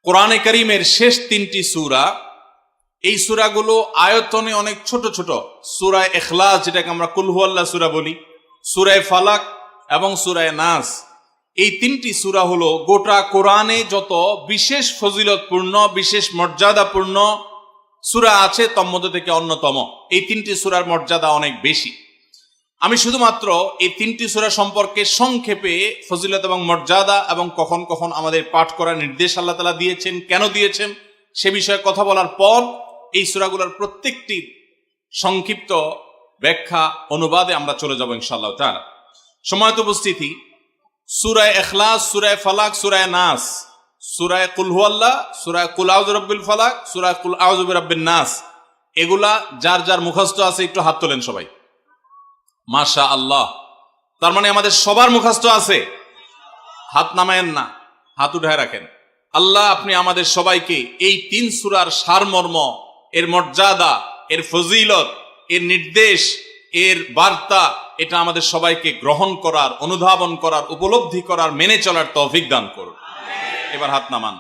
কোরআনে কারীমের শেষ তিনটি সূরা, এই সূরাগুলো আয়তনে অনেক ছোট ছোট। সূরা ইখলাস, যেটাকে আমরা কুল হুয়াল্লাহ সূরা বলি, সূরা ফালাক এবং সূরা নাস, এই তিনটি সূরা হলো গোটা কোরআনে যত বিশেষ ফজিলতপূর্ণ, বিশেষ মর্যাদাপূর্ণ সূরা আছে তন্মধ্য থেকে অন্যতম। এই তিনটি সূরার মর্যাদা অনেক বেশি। আমি শুধুমাত্র এই তিনটি সূরা সম্পর্কে সংক্ষেপে ফজিলত এবং মর্যাদা এবং কখন কখন আমাদের পাঠ করার নির্দেশ আল্লাহ তাআলা দিয়েছেন, কেন দিয়েছেন সে বিষয়ে কথা বলার পর এই সূরাগুলোর প্রত্যেকটি সংক্ষিপ্ত ব্যাখ্যা অনুবাদে আমরা চলে যাব ইনশাআল্লাহ তাআলা। সময়ত উপস্থিতি, সূরা ইখলাস, সূরা ফালাক, সূরা নাস, সূরা কুল হুয়াল্লাহ, সূরা কুল আউযু বিরাব্বিল ফালাক, সূরা কুল আউযু বিরাব্বিন নাস, এগুলা যার যার মুখস্থ আছে একটু হাত তোলেন সবাই। মাশাআল্লাহ, তার মানে আমাদের সবার মুখস্থ আছে। হাত নামায়েন না, হাত উঠায় রাখেন। আল্লাহ আপনি আমাদের সবাইকে এই তিন সূরার সারমর্ম, এর মর্যাদা, এর ফজিলত, এর নির্দেশ, এর বার্তা, এটা আমাদের সবাইকে গ্রহণ করার, অনুধাবন করার, উপলব্ধি করার, মেনে চলার তৌফিক দান করুন। এবার হাত নামান।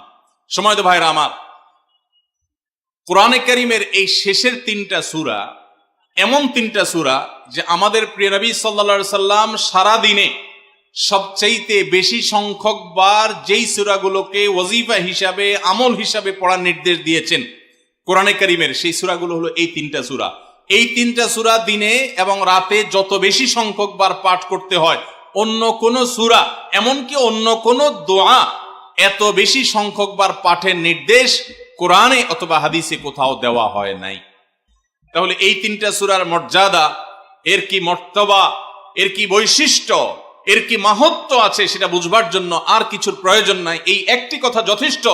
সময়ত ভাইরা আমার, কোরআনে কারীমের এই শেষের তিনটা সূরা এমন তিনটা সূরা যে আমাদের প্রিয় নবী সাল্লাল্লাহু আলাইহি সাল্লাম সারা দিনে সবচাইতে বেশি সংখ্যক বার যেই সূরাগুলোকে ওয়াজিফা হিসাবে, আমল হিসাবে পড়ার নির্দেশ দিয়েছেন কোরআনে কারীমের, সেই সূরাগুলো হলো এই তিনটা সূরা। এই তিনটা সূরা দিনে এবং রাতে যত বেশি সংখ্যক বার পাঠ করতে হয়, অন্য কোন সূরা, এমনকি অন্য কোন দোয়া এত বেশি সংখ্যক বার পাঠের নির্দেশ কোরআনে অথবা হাদিসে কোথাও দেওয়া হয় নাই। তাহলে এই তিনটা সূরার মর্যাদা, এর কি মর্তবা, এর কি বৈশিষ্ট্য, এর কি মাহাত্ম্য আছে সেটা বুঝবার জন্য আর কিছুর প্রয়োজন নাই। এই একটি কথা যথেষ্ট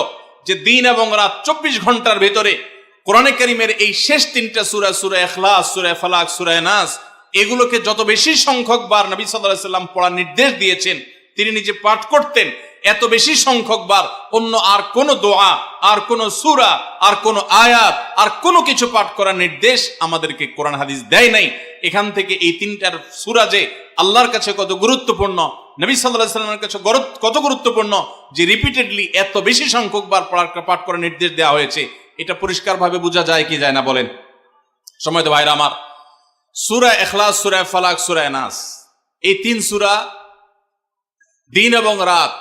যে দিন এবং রাত 24 ঘন্টার ভেতরে কোরআনে কারীমের এই শেষ তিনটা সূরা, সূরা ইখলাস, সূরা ফালাক, সূরা নাস, এগুলোকে যত বেশি সংখ্যক বার নবী সাল্লাল্লাহু আলাইহি সাল্লাম পড়ার নির্দেশ দিয়েছেন, তিনি নিজে পাঠ করতেন, এত বেশি সংখ্যক বার অন্য আর কোন দোয়া, আর কোন সূরা, আর কোন আয়াত, আর কোনো কিছু পাঠ করার নির্দেশ আমাদেরকে কোরআন হাদিস দেয় নাই। এখান থেকে এই তিনটার সূরা যে আল্লাহর কাছে কত গুরুত্বপূর্ণ, নবী সাল্লাল্লাহু আলাইহি সাল্লামের কাছে কত গুরুত্বপূর্ণ, যে রিপিটেডলি এত বেশি সংখ্যক বার পাঠ করার নির্দেশ দেওয়া হয়েছে, এটা পরিষ্কারভাবে বোঝা যায় কি যায় না বলেন? সময়ত ভাইরা আমার, সূরা ইখলাস, সূরা ফালাক, সূরা নাস, এই তিন সূরা দিন এবং রাত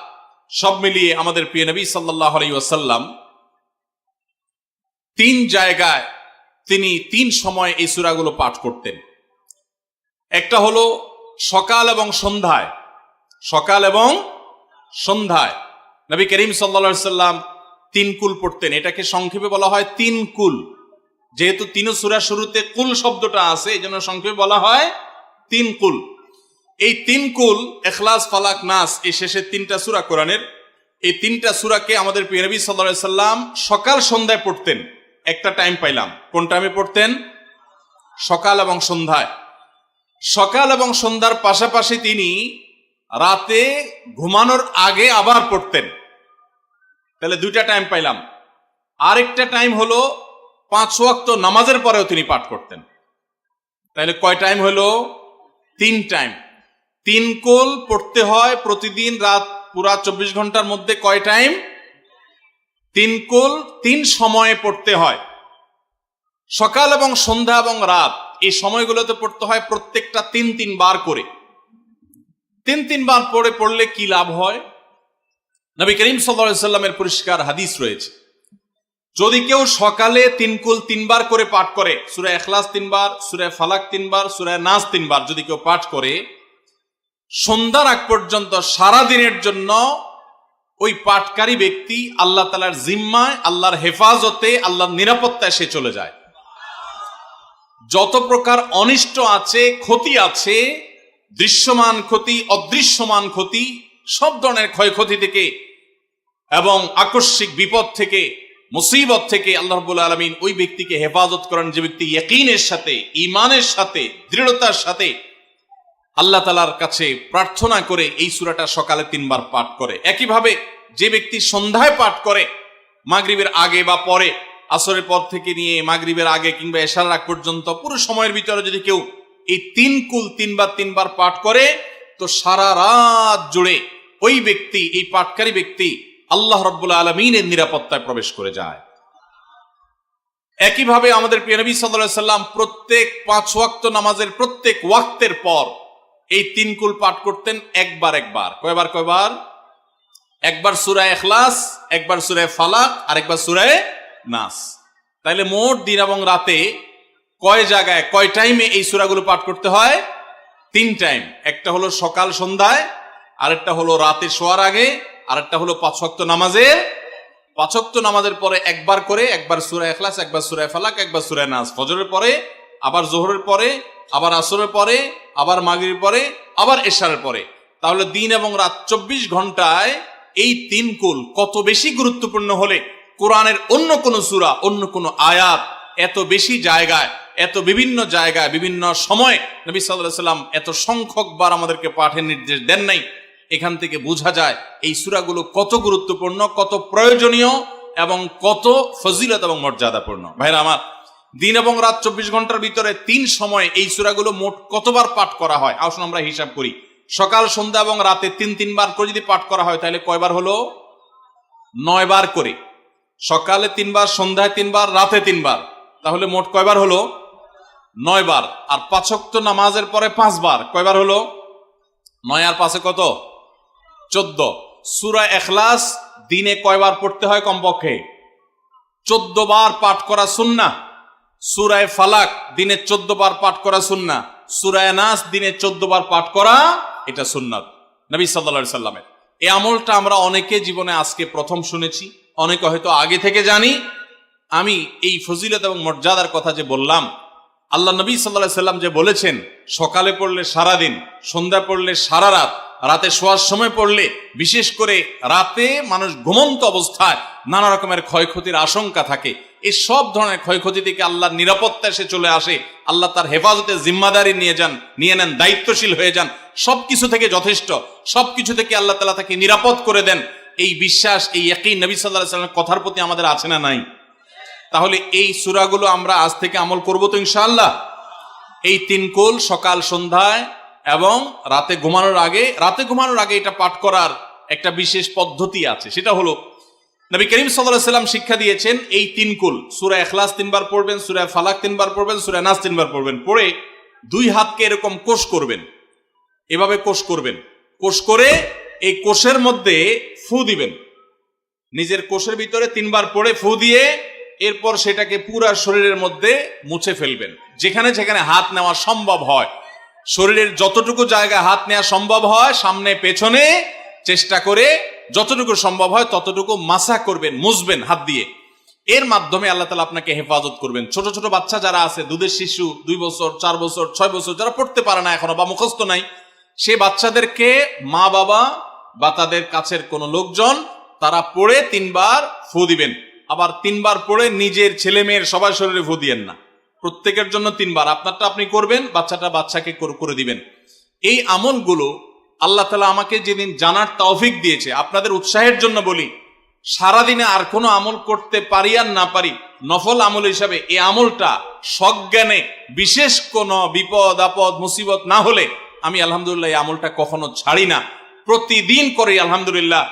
সব মিলিয়ে আমাদের প্রিয় নবী সাল্লাল্লাহু আলাইহি ওয়াসাল্লাম তিন জায়গায় তিনি তিন সময় এই সূরাগুলো পাঠ করতেন। একটা হলো সকাল এবং সন্ধ্যায়। সকাল এবং সন্ধ্যায় নবী করিম সাল্লাল্লাহু আলাইহি ওয়াসাল্লাম তিন কুল পড়তেন। এটাকে সংক্ষেপে বলা হয় তিন কুল। যেহেতু তিন সূরার শুরুতে কুল শব্দটা আছে, এই জন্য সংক্ষেপে বলা হয় তিন কুল। এই তিন কুল, ইখলাস, ফালাক, নাস, এই শেষের তিনটা সূরা কোরআনের, এই তিনটা সূরাকে আমাদের প্রিয় নবী সাল্লাল্লাহু আলাইহি সাল্লাম সকাল সন্ধ্যায় পড়তেন। একটা টাইম পাইলাম, কোন টাইমে পড়তেন? সকাল এবং সন্ধ্যায়। সকাল এবং সন্ধ্যার পাশাপাশি তিনি রাতে ঘুমানোর আগে আবার পড়তেন। তাহলে দুইটা টাইম পাইলাম। আরেকটা টাইম হলো 5 ওয়াক্ত নামাজের পরেও তিনি পাঠ করতেন। তাহলে কয় টাইম হলো? 3 টাইম। 3 কুল পড়তে হয় প্রতিদিন, রাত পুরা 24 ঘন্টার মধ্যে কয় টাইম? 3 কুল 3 সময়ে পড়তে হয়। সকাল এবং সন্ধ্যা এবং রাত এই সময়গুলোতে পড়তে হয় প্রত্যেকটা 3 বার করে। 3 বার পড়লে কি লাভ হয়? নবী করিম সাল্লাল্লাহু আলাইহি সাল্লামের পরিষ্কার হাদিস রয়েছে, যদি কেউ সকালে 3 কুল 3 বার করে পাঠ করে, সূরা ইখলাস 3 বার, সূরা ফালাক 3 বার, সূরা নাস 3 বার যদি কেউ পাঠ করে, সন্ধ্যার আগ পর্যন্ত সারা দিনের জন্য ওই পাঠকারী ব্যক্তি আল্লাহ তাআলার জিম্মায়, আল্লাহর হেফাজতে, আল্লাহর নিরাপত্তায় সে চলে যায়। যত প্রকার অনিষ্ট আছে, ক্ষতি আছে, দৃশ্যমান ক্ষতি, অদৃশ্যমান ক্ষতি, সব ধরনের ক্ষয়ক্ষতি থেকে এবং আকস্মিক বিপদ থেকে, মুসিবত থেকে আল্লাহ রাব্বুল আলামিন ওই ব্যক্তিকে হেফাজত করেন, যে ব্যক্তি ইয়াকিনের সাথে, ঈমানের সাথে, দৃঢ়তার সাথে আল্লাহ তাআলার কাছে প্রার্থনা করে এই সূরাটা সকালে 3 বার পাঠ করে। একইভাবে যে ব্যক্তি সন্ধ্যায় পাঠ করে, মাগরিবের আগে বা পরে, আসরের পর থেকে নিয়ে মাগরিবের আগে কিংবা এশার আগ পর্যন্ত পুরো সময়ের ভিতরে যদি কেউ এই 3 কুল 3 বার পাঠ করে, তো সারা রাত জুড়ে ওই ব্যক্তি, এই পাঠকারী ব্যক্তি আল্লাহ রাব্বুল আলামিনের নিরাপত্তায় প্রবেশ করে যায়। একইভাবে আমাদের প্রিয় নবী সাল্লাল্লাহু আলাইহি সাল্লাম প্রত্যেক 5 ওয়াক্ত নামাজের প্রত্যেক ওয়াক্তের পর এই 3 কুল পাঠ করতেন একবার। কয়বার? একবার সূরা ইখলাস, একবার সূরা ফালাক, আর একবার সূরা নাস। তাইলে মোট দিন এবং রাতে কয় জায়গায় কয় টাইমে এই সূরাগুলো পাঠ করতে হয়? 3 টাইম। একটা হলো সকাল সন্ধ্যায়, আরেকটা হলো রাতে শোয়ার আগে, আরেকটা হলো 5 ওয়াক্ত নামাজের 5 ওয়াক্ত নামাজের পরে একবার করে, একবার সূরা ইখলাস, একবার সূরা ফালাক, একবার সূরা নাস। ফজরের পরে, আবার যোহরের পরে, আবার আসরের পরে, আবার মাগরিবের পরে, আবার এশারের পরে। তাহলে দিন এবং রাত 24 ঘন্টায় এই 3 কুল কত বেশি গুরুত্বপূর্ণ হলে কোরআনের অন্য কোন সূরা, অন্য কোন আয়াত এত বেশি জায়গায়, এত বিভিন্ন জায়গায়, বিভিন্ন সময় নবী সাল্লাল্লাহু আলাইহি সাল্লাম এত সংখ্যকবার আমাদেরকে পাঠের নির্দেশ দেন নাই। এখান থেকে বোঝা যায় এই সূরাগুলো কত গুরুত্বপূর্ণ, কত প্রয়োজনীয় এবং কত ফজিলত এবং মর্যাদাপূর্ণ। ভাইরা আমার, দিন এবং রাত 24 ঘন্টার ভিতরে 3 সময় এই সূরাগুলো মোট কতবার পাঠ করা হয়? আসুন আমরা হিসাব করি। সকাল, সন্ধ্যা এবং রাতে 3 বার করে যদি পাঠ করা হয় তাহলে কয়বার হলো? 9 বার করে। সকালে 3 বার, সন্ধ্যায় 3 বার, রাতে 3 বার, তাহলে মোট কয়বার হলো? 9 বার। আর 5 ওয়াক্ত নামাজের পরে 5 বার, কয়বার হলো? 9 আর 5 কত? 14। সূরা ইখলাস দিনে কয়বার পড়তে হয়? কমপক্ষে 14 বার পাঠ করা সুন্নাহ। সূরা ফালাক দিনে 14 বার পাঠ করা সুন্নাহ। সূরা নাস দিনে 14 বার পাঠ করা, এটা সুন্নাত নবী সাল্লাল্লাহু আলাইহি সাল্লামের। এই আমলটা আমরা অনেকে জীবনে আজকে প্রথম শুনেছি, অনেকে হয়তো আগে থেকে জানি। আমি এই ফজিলত এবং মর্যাদার কথা যে বললাম, আল্লাহ নবী সাল্লাল্লাহু আলাইহি সাল্লাম যে বলেছেন সকালে পড়লে সারাদিন, সন্ধ্যা পড়লে সারা রাত, রাতে শোয়ার সময় পড়লে, বিশেষ করে রাতে মানুষ ঘুমন্ত অবস্থায় নানা রকমের ক্ষয়ক্ষতির আশঙ্কা থাকে। এই সব ধরনের ক্ষয়ক্ষতি থেকে আল্লাহর নিরাপত্তা এসে চলে আসে। আল্লাহ তার হেফাজতে জিম্মাদারি নিয়ে নেন, দায়িত্বশীল হয়ে যান। সবকিছু থেকে যথেষ্ট, সবকিছু থেকে আল্লাহ তাআলা তাকে নিরাপদ করে দেন। এই বিশ্বাস, এই ইয়াকিন নবী সাল্লাল্লাহু আলাইহি সাল্লামের কথার প্রতি আমাদের আছে না নাই? তাহলে এই সূরাগুলো আমরা আজ থেকে আমল করব তো ইনশাআল্লাহ। এই 3 কুল সকাল সন্ধ্যায় এবং রাতে ঘুমানোর আগে এটা পাঠ করার একটা বিশেষ পদ্ধতি আছে। সেটা হলো নবী করিম সাল্লাল্লাহু আলাইহি সাল্লাম শিক্ষা দিয়েছেন এই 3 কুল। সূরা ইখলাস 3 বার পড়বেন, সূরা ফালাক 3 বার পড়বেন, সূরা নাস 3 বার পড়বেন। পড়ে 2 হাতকে এরকম কোষ করবেন, এভাবে কোষ করবেন। কোষ করে এই কোষের মধ্যে ফু দিবেন। নিজের কোষের ভিতরে 3 বার পড়ে ফু দিয়ে এরপর সেটাকে পুরা শরীরের মধ্যে মুছে ফেলবেন। যেখানে যেখানে হাত নেওয়া সম্ভব হয়, শরীরের যতটুকু জায়গায় হাত নেওয়া সম্ভব হয়, সামনে পেছনে চেষ্টা করে যতটুকু সম্ভব হয় ততটুকু মাসা করবেন, মুছবেন হাত দিয়ে। এর মাধ্যমে আল্লাহ তাআলা আপনাকে হেফাজত করবেন। ছোট ছোট বাচ্চা যারা আছে, দুধের শিশু, 2 বছর, 4 বছর, 6 বছর, যারা পড়তে পারে না এখনো বা মুখস্থ নাই, সে বাচ্চাদেরকে মা বাবা বা তাদের কাছের কোনো লোকজন তারা পড়ে 3 বার ফু দিবেন। আবার 3 বার পড়ে নিজের ছেলে মেয়ের সবার শরীরে ফু দিয়েন না, প্রত্যেকের জন্য 3 বার। আপনারটা আপনি করবেন, বাচ্চাকে করে দিবেন। এই আমলগুলো আল্লাহ তাআলা আমাকে যেদিন জানার তৌফিক দিয়েছে, আপনাদের উৎসাহের জন্য বলি, সারাদিনে আর কোনো আমল করতে পারি আর না পারি, নফল আমল হিসাবে এই আমলটা সজ্ঞানে, বিশেষ কোনো বিপদ আপদ মুসিবত না হলে আমি আলহামদুলিল্লাহ এই আমলটা কখনো ছাড়ি না, প্রতিদিন করি আলহামদুলিল্লাহ।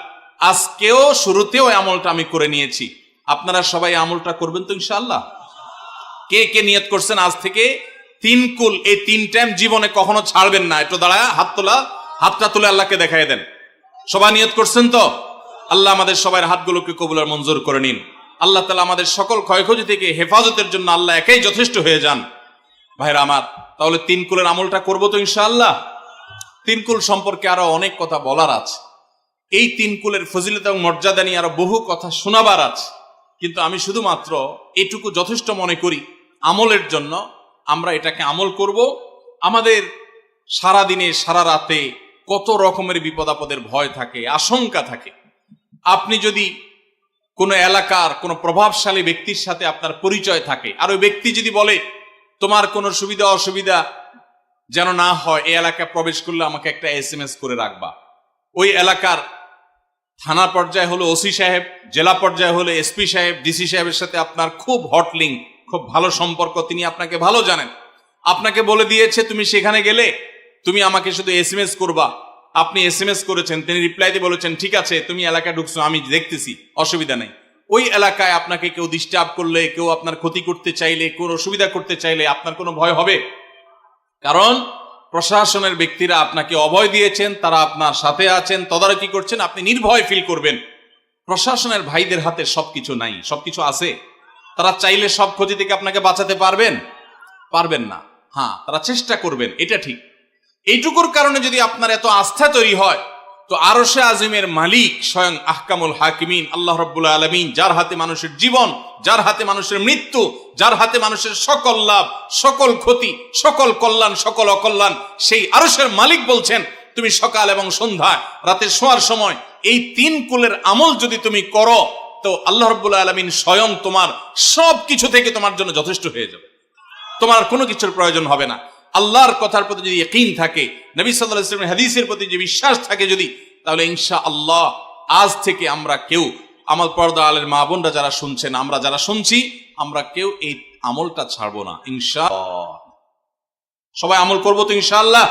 আজকেও শুরুতেও এই আমলটা আমি করে নিয়েছি। আপনারা সবাই আমলটা করবেন তো ইনশাআল্লাহ? কে কে নিয়ত করছেন আজ থেকে 3 কুল এই 3 টাইম জীবনে কখনো ছাড়বেন না? একটু দাঁড়ায় হাতটা তুলে আল্লাহকে দেখাই দেন। সবাই নিয়ত করছেন তো? আল্লাহ আমাদের সবার হাতগুলোকে কবুল আর মঞ্জুর করে নিন। আল্লাহ তাআলা আমাদের সকল ক্ষয়ক্ষতি থেকে হেফাজতের জন্য আল্লাহ একাই যথেষ্ট হয়ে যান। ভাইরা আমার, তাহলে 3 কুলের আমলটা করবো তো ইনশাআল্লাহ? 3 কুল সম্পর্কে আরো অনেক কথা বলার আছে। এই 3 কুলের ফজিলত এবং মর্যাদা নিয়ে আরো বহু কথা শোনাবার আছে, কিন্তু আমি শুধুমাত্র এটুকু যথেষ্ট মনে করি আমলের জন্য। আমরা এটাকে আমল করব। আমাদের সারা দিনে সারা রাতে কত রকমের বিপদ আপদের ভয় থাকে, আশঙ্কা থাকে। আপনি যদি কোনো এলাকার কোনো প্রভাবশালী ব্যক্তির সাথে আপনার পরিচয় থাকে, আর ওই ব্যক্তি যদি বলে তোমার কোনো সুবিধা অসুবিধা যেন না হয়, এই এলাকায় প্রবেশ করলে আমাকে একটা SMS করে রাখবা। ওই এলাকার থানা পর্যায়ে হলো ওসি সাহেব, জেলা পর্যায়ে হলে SP সাহেব, DC সাহেবের সাথে আপনার খুব হট লিঙ্ক, খুব ভালো সম্পর্ক, তিনি আপনাকে ভালো জানেন। আপনাকে বলে দিয়েছে তুমি সেখানে গেলে তুমি আমাকে শুধু SMS করবা আপনি SMS করেছেন, তিনি রিপ্লাই দিয়ে বলেছেন ঠিক আছে তুমি এলাকায় ঢুকছো, আমি দেখতেছি, অসুবিধা নেই। ওই এলাকায় আপনাকে কেউ ডিস্টার্ব করলে, কেউ আপনার ক্ষতি করতে চাইলে, কোনো অসুবিধা করতে চাইলে আপনার কোনো ভয় হবে? কারণ প্রশাসনের ব্যক্তিরা আপনাকে অভয় দিয়েছেন, তারা আপনার সাথে আছেন, তদারকি করছেন, আপনি নির্ভয় ফিল করবেন। প্রশাসনের ভাইদের হাতে সবকিছু নাই, সবকিছু আছে। তারা চাইলে সব ক্ষতি থেকে আপনাকে বাঁচাতে পারবেন না। হ্যাঁ, তারা চেষ্টা করবেন, এটা ঠিক। এইটুকুর কারণে যদি আপনার এত আস্থা তৈরি হয়, তো আরশে আজিমের মালিক স্বয়ং আহকামুল হাকিমিন আল্লাহ রাব্বুল আলামিন, যার হাতে মানুষের জীবন, যার হাতে মানুষের মৃত্যু, যার হাতে মানুষের সকল লাভ, সকল ক্ষতি, সকল কল্যাণ, সকল অকল্যাণ, সেই আরশের মালিক বলছেন তুমি সকাল এবং সন্ধ্যায়, রাতে শোয়ার সময় এই 3 কুলের আমল যদি তুমি করো, তো আল্লাহ রাব্বুল আলামিন স্বয়ং তোমার সব কিছু থেকে তোমার জন্য যথেষ্ট হয়ে যাবে। তোমার কোনো কিছুর প্রয়োজন হবে না। আল্লাহর কথার প্রতি যদি ইয়াকিন থাকে, নবী সাল্লাল্লাহু আলাইহি ওয়াসাল্লামের হাদিসের প্রতি যে বিশ্বাস থাকে যদি, তাহলে ইনশাআল্লাহ আজ থেকে আমরা কেউ, আমার পর্দা আলের মা বোনরা যারা শুনছেন, আমরা যারা শুনছি, আমরা কেউ এই আমলটা ছাড়বো না ইনশাআল্লাহ। সবাই আমল করবো তো ইনশাআল্লাহ?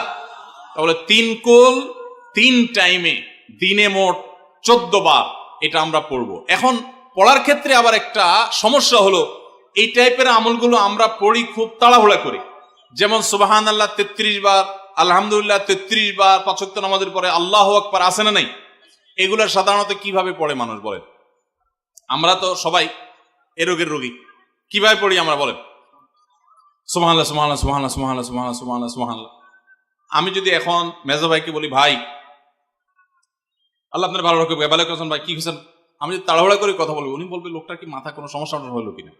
তাহলে 3 কুল 3 টাইমে দিনে মোট 14 বার এটা আমরা পড়বো। এখন পড়ার ক্ষেত্রে আবার একটা সমস্যা হলো, এই টাইপের আমলগুলো আমরা পড়ি খুব তাড়াহুড়া করে। যেমন সুবহানাল্লাহ 33 বার, আলহামদুলিল্লাহ 33 বার, 5 ওয়াক্ত নামাজের পরে আল্লাহু আকবার আছে না নাই? এগুলো সাধারণত কিভাবে পড়ে মানুষ বলেন? আমরা তো সবাই এ রোগের রোগী। কিভাবে পড়ি আমরা বলেন? সুবহানাল্লাহ সুবহানাল্লাহ সুবহানাল্লাহ সুবহানাল্লাহ সুবহানাল্লাহ সুবহানাল্লাহ সুবহানাল্লাহ। আমি যদি এখন মেজো ভাইকে বলি ভাই আল্লাহ আপনার ভালো রাখবে, ভালো আছেন ভাই, কি হয়েছেন, আমি যদি তাড়াহুড়া করে কথা বলবো, উনি বলবে লোকটার কি মাথা কোনো সমস্যা হলো কিনা।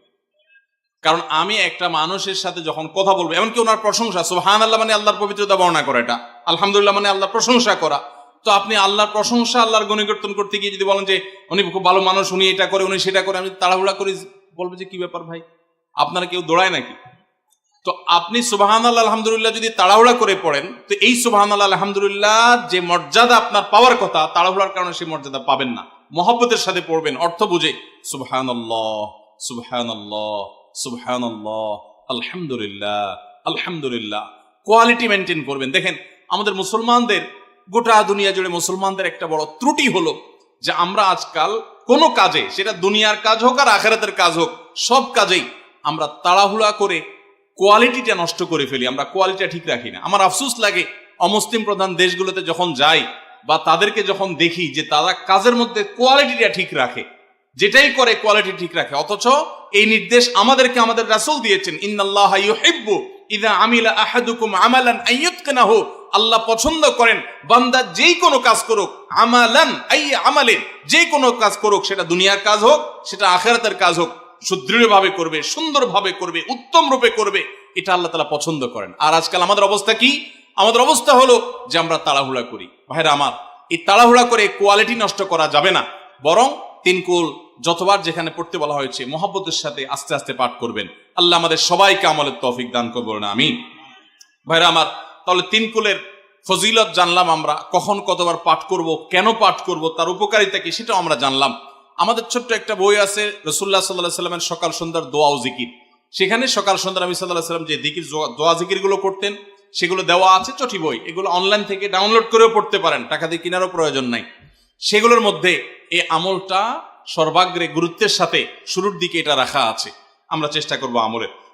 কারণ আমি একটা মানুষের সাথে যখন কথা বলবো, এমনকি ওনার প্রশংসা, সুবহানাল্লাহ মানে আল্লাহর পবিত্রতা বর্ণনা করা, এটা আলহামদুলিল্লাহ মানে আল্লাহর প্রশংসা করা, তো আপনি আল্লাহর প্রশংসা, আল্লাহর গুণকীর্তন করতে গিয়ে যদি বলেন যে উনি খুব ভালো মানুষ, উনি এটা করে, উনি সেটা করে, আমি তাড়াহুড়া করে বলবো যে কি ব্যাপার ভাই, আপনারা কেউ দৌড়ায় নাকি? তো আপনি সুবহানাল্লাহ আলহামদুলিল্লাহ যদি তাড়াহুড়া করে পড়েন, তো এই সুবহানাল্লাহ আলহামদুলিল্লাহ যে মর্যাদা আপনার পাওয়ার কথা, তাড়াহুড়ার কারণে সেই মর্যাদা পাবেন না। মহব্বতের সাথে পড়বেন, অর্থ বুঝে, সুবহানাল্লাহ সুবহানাল্লাহ সুবহানাল্লাহ আলহামদুলিল্লাহ আলহামদুলিল্লাহ। কোয়ালিটি মেনটেন করবেন। দেখেন আমাদের মুসলমানদের, গোটা দুনিয়া জুড়ে মুসলমানদের একটা বড় ত্রুটি হলো যে আমরা আজকাল কোনো কাজে, সেটা দুনিয়ার কাজ হোক আর আখিরাতের কাজ হোক, সব কাজেই আমরা তাড়াহুড়া করে কোয়ালিটিটা নষ্ট করে ফেলি, আমরা কোয়ালিটিটা ঠিক রাখি না। আমার আফসোস লাগে অমুসলিম প্রধান দেশগুলোতে যখন যাই বা তাদেরকে যখন দেখি যে তারা কাজের মধ্যে কোয়ালিটিটা ঠিক রাখে, যেটাই করে কোয়ালিটি ঠিক রাখে, অথচ এই নির্দেশ আমাদেরকে আমাদের রাসূল দিয়েছেন, ইন্নাল্লাহা ইউহিব্বু ইযা আমিলা আহাদুকুম আমালান আইয়ুতকানাহু, আল্লাহ পছন্দ করেন বান্দা যেই কোনো কাজ করুক, আমালান আই আমালিন, যে কোনো কাজ করুক, সেটা দুনিয়ার কাজ হোক, সেটা আখিরাতের কাজ হোক, সুদৃঢ়ভাবে করবে, সুন্দরভাবে করবে, উত্তম রূপে করবে, এটা আল্লাহ তাআলা পছন্দ করেন। আর আজকাল আমাদের অবস্থা কি? আমাদের অবস্থা হলো যে আমরা তাড়াহুড়া করি। ভাইরা আমার, এই তাড়াহুড়া করে কোয়ালিটি নষ্ট করা যাবে না, বরং 3 কুল যতবার যেখানে পড়তে বলা হয়েছে মহব্বতের সাথে আস্তে আস্তে পাঠ করবেন। আল্লাহ আমাদের সবাইকে আমলের তৌফিক দান করবেন, আমিন। ভাইরা আমার, তাহলে 3 কুলের ফজিলত জানলাম আমরা, কখন কতবার পাঠ করব, কেন পাঠ করব, তার উপকারিতা কি, সেটাও আমরা জানলাম। আমাদের ছোট্ট একটা বই আছে রাসূলুল্লাহ সাল্লাল্লাহু আলাইহি সাল্লামের সকাল সন্ধ্যার দোয়া ও জিকির, সেখানে সকাল সন্ধ্যা নবী সাল্লাল্লাহু আলাইহি সাল্লাম যে জিকির, দোয়া জিকির গুলো করতেন, সেগুলো দেওয়া আছে চটি বই, এগুলো অনলাইন থেকে ডাউনলোড করেও পড়তে পারেন, টাকা দিয়ে কেনারও প্রয়োজন নাই। সেগুলোর মধ্যে এই আমলটা সর্বাগ্রে গুরুত্বের সাথে শুরুর দিকে এটা রাখা আছে, আমরা চেষ্টা করব আমলের।